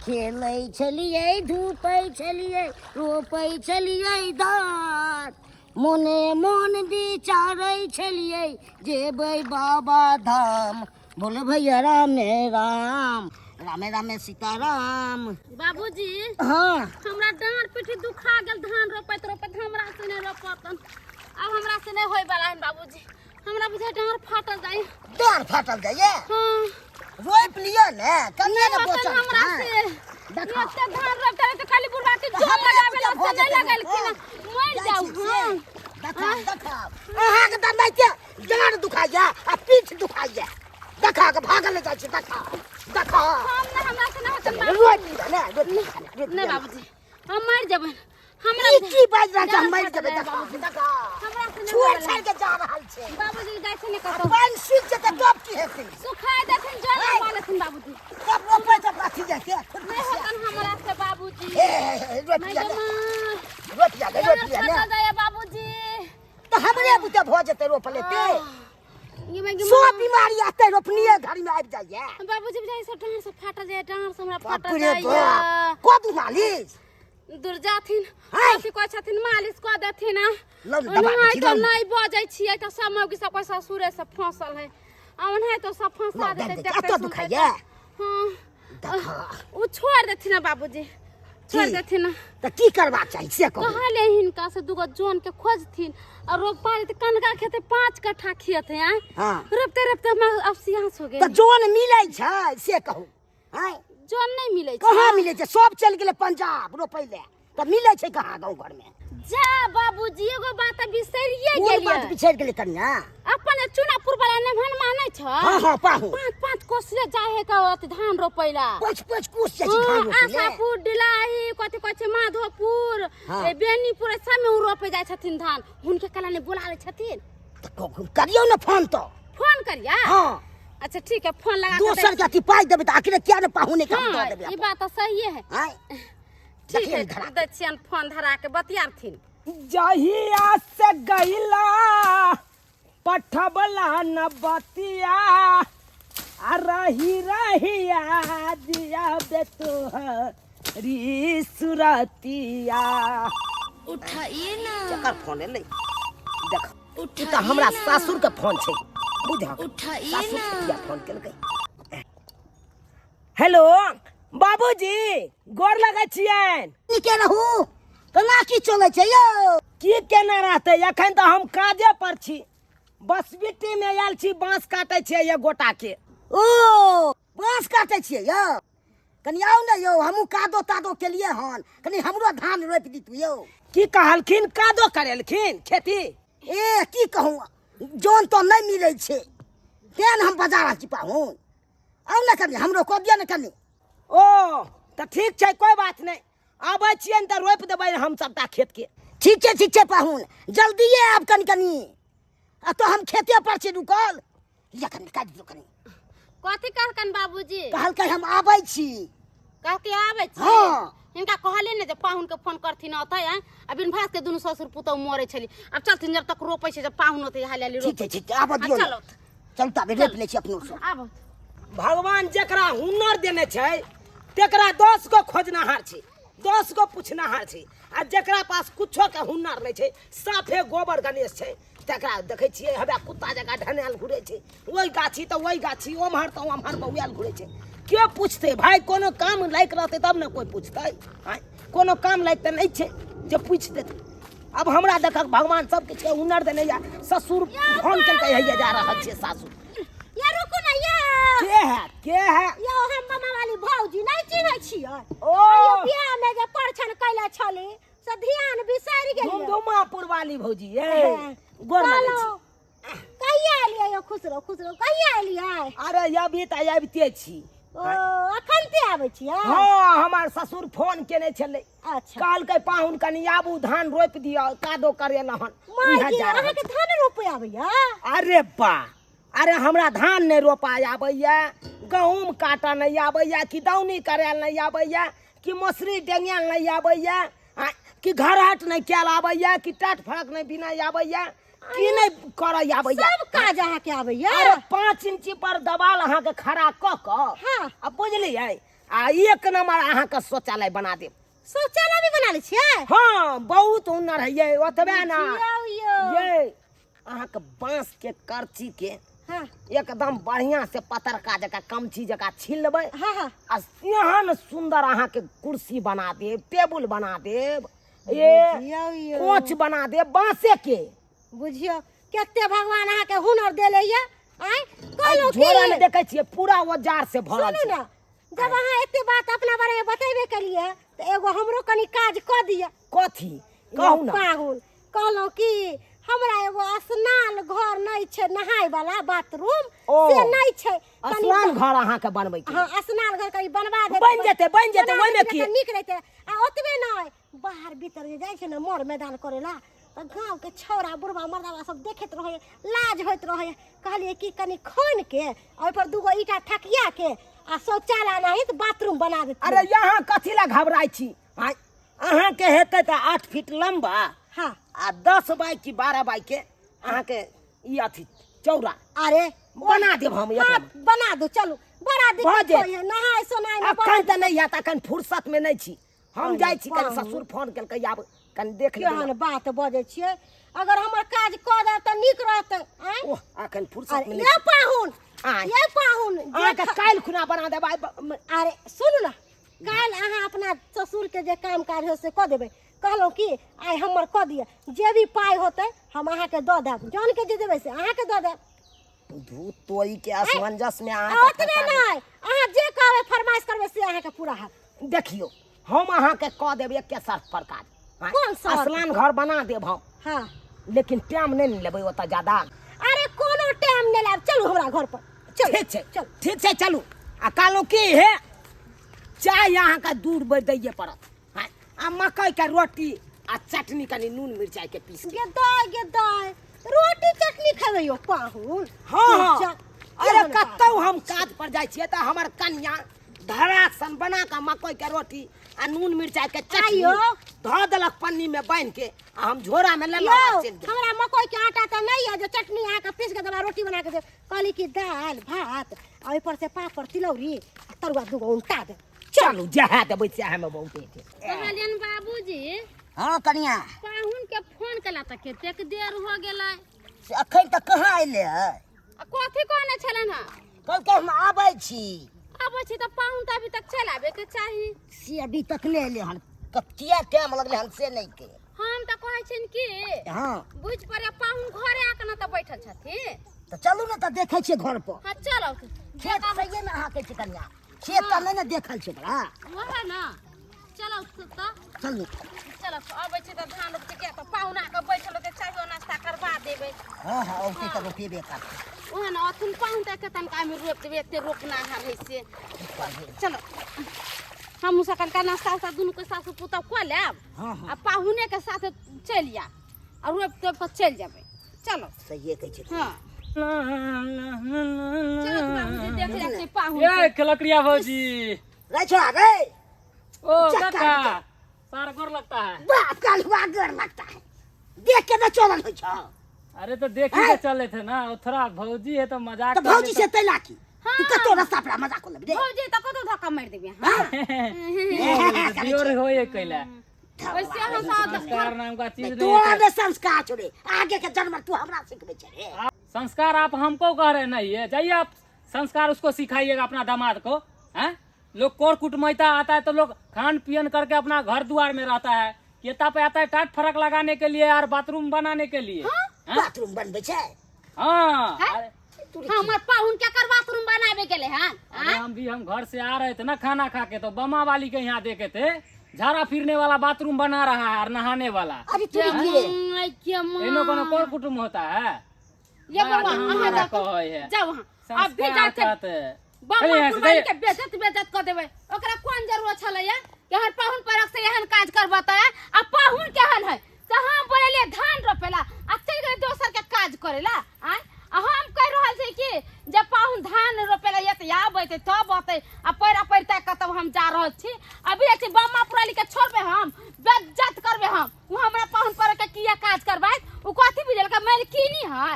खेलै छलियै धूपै छलियै रोपै छलियै धान मोने मोन विचारै छलियै जेबै बाबा धाम बोल भैया रामे राम रामे रामे सीताराम। बाबूजी हाँ हमरा डांर पीठी दुखा गेल धान रोपैत रोपैत हमरा से नहीं रोपतन अब हमरा से नहीं होय वाला है बाबूजी हमरा बुझे डांर फाटल जाय डांर फाटल जाइए हां रोप लियो ने कन्ने न बचल हमरा से देखा एते धान रोपते तो खाली बुढ़ाटी जोर लगावे ला से नहीं लगल कि मर जाऊ हां देखा देखा अहाँ के त नहीं के डांर दुखाइया आ पीठ दुखाइया देखा के भागल जाय छै देखा देखा हम ना हमरा से नहीं होतन रोप लियो ने रोप लियो नहीं बाबूजी हम मर जबन हमरा की बाज रहा हम मर जबे देखा देखा हमरा से नहीं छोड़ छाड़ के जा रहल छै बाबूजी जाय छै ने कतो पानी सूख जेते तब की हेतै सुखाय देथिन जोर मानथिन बाबूजी तब रोपे से पाथी जाय के नहीं होतन हमरा से बाबूजी रोप नहीं लिया जमा रोप लिया ने जाए बाबूजी तो हमरे बुते भ जेते रोप लेते ये मैं सो बीमारी आते रोपनिए घड़ी में आबि जाइए बाबूजी बुझाई सब डांर से फाटा जाए डांर से हमरा बाप फाटा रे जाए बाप को मालिश दूर जाथिन हाय। कथि कहै छथिन मालिश क देथिन लम दबा नहीं दी तो लम नहीं बजै छियै त समय के सब ससुरे से फंसल है अवन है तो सब फंसा लो, देते देख, अब तो दुखाइए। हां देखा वो छोड़ देथिन बाबूजी छोड़ की? देथिन तो की करबा चाहिए से कहो कहले हिनका से दुगो जोन के खोजथिन और रोप पारी त कनका खेते 5 कट्ठा खेत है हां रोपते रोपते हम अफसियास हो तो गए जोन मिलै छै से कहू हां जोन नहीं मिले कहाँ मिलै छै सब चल गेलै पंजाब रोपै ले तो मिलै छै कहाँ गांव घर में जा बाबूजी एगो बात बिसरिए कोन गेलिए बात बिछड़ गेलै कन्या अपन चुनापुर वाला ने मन मानै छ हां हां पाहू 5 कोसिया जाहे का धान रोपैला पछ पछ कुछ छै धान रोपै ले आशापुर डिलाही कथि कहै छै माधोपुर हाँ। ए बेनीपुर सब में रोपे जाय छथिन धान हुनके कला ने बुलाले छथिन तो करियो न फोन तो फोन करिया हां अच्छा ठीक है फोन लगा के दोसर के अथी पाई देबे त आखिर क्या न पाहू ने काम दे देबे ई बात तो सही है हां ठीक है धरा दछियन फोन धरा के बतियारथिन जहिया से गईला पठबला न बतिया आ रही रहिया दिया बेतोहरी सुरतिया उठाइए ना जकर फोन ले देख ई त हमरा सासुर के फोन छै बुझा उठाइए सासुर के फोन केलकै हेलो बाबूजी गोर लगै छियन निके रहू केना की चलै छै यौ की केना रहते एखन तो हम काजे पर छी बसबिट्टी में आयल छी बांस काटे छियै ये गोटा के ओ बांस काटै छियै यौ कनी आउ ने यौ हमहूँ कादो तादो केलियै हन कनी हमरो धान रोपि दितू यौ की कहलखिन कादो करेलखिन खेती ए की कहूँ जोन तो नहीं मिलै छै तेन हम बाजार छी पाहुन आउ ने कनी हमरो कऽ दिअ ने कनी ओ तो ठीक छै कोई बात नहीं आबै छियै तऽ रोपि देबै हम सबटा खेत के ठीक छै पाहुन जल्दिए आब कनी कनी आ तो हम खेते पर छी रुकल या कनी काट दियौ कनी कथि कहकन बाबूजी कहलकै हम आबै छी कह के आबै छी हाँ। हिनका कहले ने जे पाहुन के फोन करथिन अतै आ बिन भास के दुनु ससुर पुतौ मरै छली अब चलथिन जब तक रोपै छै जब पाहुन होतै हाली ठीक छै आब दियौ चलो चलता बे रोपि लै छी अपनो से आब भगवान जकरा हुनर देने छै तेकरा 10 गो खोजनहार छै 10 गो पुछनहार छै आ जकरा पास कुछो के हुनर नहीं छै साफे गोबर गणेश छै तकरा देखै छियै हमरा कुत्ता जका ढनेल घुरै छै ओइ गाछी तऽ ओइ गाछी ओम्हर तऽ ओम्हर बौआल घुरै छै के पूछते भाई कोनो काम लायक रहते तब न कोई पूछते कोनो काम लायक तऽ नहीं छै जे पूछ देते अब हमरा देखक भगवान सब किछ के हुनर देने या ससुर फोन केलकै है जा रहल छै सासुर या रुकू ना या के है यो हम मामा वाली भौजी नहीं चिन्है छियै ओ आयो बियाह में जे परछन कैला छले से ध्यान बिसरि गेलियै धुमापुर वाली भौजी ए गोर लगै छी कहिया एलियै यो खुश रहो कहिया एलियै अरे अभी तऽ आबिते छी ओ अखन ते आबै छियै हाँ हमार ससुर फोन केने छलै अच्छा कहलकै पाहुन कनी आबू धान रोपि दिअ कादो करेलहन माय इहाँ गे जा रहल अहाँ के धान रोपे आबैया छी। अरे बा अरे हमरा धान नहीं रोपा आबैया गहूम काटऽ नहीं आबैया कि दौनी करैल नहीं आबैया कि मसुरी डेंगैल नहीं आबैया कि घरहट नहीं कैल आबैया कि टाट फड़क नहीं बिना आबैया कि नहीं करऽ आबैया सब काज अहाँ के आबैया अरे 5 इंची पर दबाल अहाँ के खड़ा क क हाँ। अब बुझलियै आ एक नंबर अहाँ के शौचालय बना देब। शौचालय भी बना लै छियै? हाँ बहुत हुनर है ये, ओतबे ना बुझियौ। ये अहाँ के बांस के करची के हाँ एकदम बढ़िया से पतरका जगह कमची जगह छील लेबै हाँ हाँ आ एहन सुंदर अहाँ के कुर्सी बना देब, टेबुल बना देब, ये बुझियौ यौ। कोच बना देब बांसे के। बुझियौ केते भगवान अहाँ के हुनर देले ये। आय कहलौ झोरा में कि देखै छियै पूरा औजार से भरल सुनू छै। ना, जब अहाँ एते बात अपना बारे में बतेबे केलिए तो एगो हमरो कनी काज क दिया। कथी कहू ना। पाहुन कहलौ कि हमरा एगो स्नान घर नहीं छै, नहाय वाला बाथरूम ओ, से नहीं छै। कनी स्नान घर अहाँ के बनबै के। हाँ स्नान घर कहीं बनवा दे। बन जेतै ओइ में की। निक रहते आ ओतबे नहीं बाहर भीतर जे जाय छै ना मोर मैदान करेला तो गांव के छौरा बुढ़वा मर्दावा सब देखत रहे, लाज होत रहे। कहलिए कि कनी खोन के ओइ पर दूगो ईटा ठकिया के आ शौचालय नहीं तो बाथरूम बना देते। अरे यहाँ कथी ला घबराई छी। आय, अहाँ के हेतै त 8 फीट लंबा हाँ आ 10 बाई की 12 बाई के अहाँ के ई अथी चौड़ा अरे बना देब हम। हाँ बना दो चलो, बड़ा भऽ दिक्कत जायत। होय है नहाय सोनाय में। अखन त नहीं हैत, अखन फुर्सत में नहीं छी हम। अरे जाय छी कनी बाबू। ससुर फोन केलकै आब कनी देख लेबै। केहन बात बजे छियै, अगर हमर काज क दे त नीक रहतै। आय ओह अखन फुर्सत अरे में ये नहीं। पाहुन आय। ये पाहुन अहाँ के काल्हि खुना बना देब। अरे सुनू ना, काल्हि अहाँ अपना ससुर के जे काम काज हो से क देबै। कहलहुँ कि आइ हमर क दिअ, जे भी पाइ होतै हम अहाँ के दऽ देब। जान के जे देबै से अहाँ के दऽ देब। धूत तोरी के असमंजस में आ अहाँ ओतबे नहीं, अहाँ जे कहबै फरमाइश करबै से अहाँ के पूरा हैत। देखियो हम अहाँ के कह देब एक शर्त पर काज। आय, कोन शर्त? स्नान घर बना देब हम, हाँ लेकिन टाइम नहीं लेबै ओतऽ ज्यादा। अरे कोनो टाइम नहीं लाब, चलू हमरा घर पर चल। ठीक छै चल ठीक छै चलू। आ कहलहुँ की हे चाय अहाँ के दूर बर दैये पड़त। आय, आ मकई के रोटी आ चटनी कनी नून मिरचाई के पीस के। गे दाय रोटी चटनी खेबै यो पाहुन। हाँ अरे केहन बात। कतौ हम काज पर जाइ छियै त हमर कन्या धरासन बना के मकई के रोटी आ नून मिरचाई के चटनी आइयो। धऽ देलक पन्नी में बांध के आ हम झोरा में यो, लेलहुँ। हमरा मकई के आटा तो नहीं है जो चटनी अहाँ के पीस के देबा, रोटी बना के दे। कहली कि दाल भात आ ओइ पर से पापड़ तिलौरी आ तरुआ दूगो उनटा दे। चलू जहाँ देबै सएह में बहुत है। कहलियन बाबूजी हाँ कनिया पाहुन के फोन कला त कतेक देर हो गेलै। से अखन तक कहाँ अयले है? आ कथी कहने छलन हँ? कहलकै हम आबै छी। आबै छी त पाहुन त अभी तक चल आबे के चाही। से अभी तक नहीं अयले हन, किया टाइम लगले हन से नहीं के। हम त कहै छिन कि हाँ बुझ पड़े पाहुन घरे आके न त बैठल छथिन। तो चलू ना, तो देखे छियै घर पर। हाँ चलो खेत सही में अहाँ के छी कनिया, खेत का नहीं ना देखल छै बड़ा। वह न चलो त चलू चलो आबै छी त धान रोप के त पाहुन आके बैठल होते, चाय नाश्ता करबा देबै। हाँ हाँ औती तो रोपेबे कर। ओहे न अथुन पाहुन त के तनका में रोप देबै, एते रोपना है से। चलो हम सकल का नाश्ता उस्ता दुनू के साथ पुतौ क लेब। हाँ हाँ आ पाहुने के साथ चल आ और रोप के चल जाबे। चलो सही कहै छै। हाँ चलो बाबूजी देख ले से पाहुन ये कलकड़िया भौजी। रे छोड़ा गए ओ काका सारा गोर लगता है। बाप का हुआ डर लगता है, देख के तो चोरन हो छ। अरे तो देख ही के चले थे ना, वो थोड़ा भौजी है तो मजाक तो कर भौजी लेते। से तैला की तू कतो रास्ता पर मजाक कर ले। भौजी त कतो धक्का मार देबे। हां दियोर हो ये कैला वैसे हम साथ संस्कार नाम का चीज तू नहीं है। आगे संस्कार छोड़े, आगे के जन्म तू हमरा सिखबे छै रे। संस्कार आप हमको कह रहे नहीं है, जाइए आप संस्कार उसको सिखाइएगा अपना दामाद को। हैं लोग कोर कुटमैता आता है तो लोग खान पियन करके अपना घर द्वार में रहता है, केता पे आता है टाट फरक लगाने के लिए और बाथरूम बनाने के लिए। हैं? बाथरूम बनबे छै। हाँ हैं? अरे हमर पाहुन के कर बाथरूम बनावे गेले हन। अरे हम घर से आ रहे थे ना खाना खा के, तो बमा वाली के यहाँ देखे थे झाड़ा फिरने वाला बाथरूम बना रहा है और नहाने वाला। अरे तू रे इनो कोनो कोर कुटुम होता है। ये बाबा अहाँ जा कहो है जाओ वहां अब भी जाते कहते बाबा चलिए यहाँ से कुर्बानी जाइए। के बेइज्जत क देबै। ओकरा कोन जरूरत छले या कि हर पाहुन परक से एहन काज करबता है। आ पाहुन केहन है जहां बोलेले धान रोपेला आ चल गए दोसर के काज करेला। आय आ हम कह रहल छी कि जब पाहुन धान रोपेला ये त आबै त तब आते आ पैरा पैरता कतौ हम जा रहल छी। अभी ऐसे बामा पुराली के छोड़बे हम बेइज्जत करबे हम। उ हमरा पाहुन पर के किया काज करबै, उ कथि बुझल का मालकिनी है।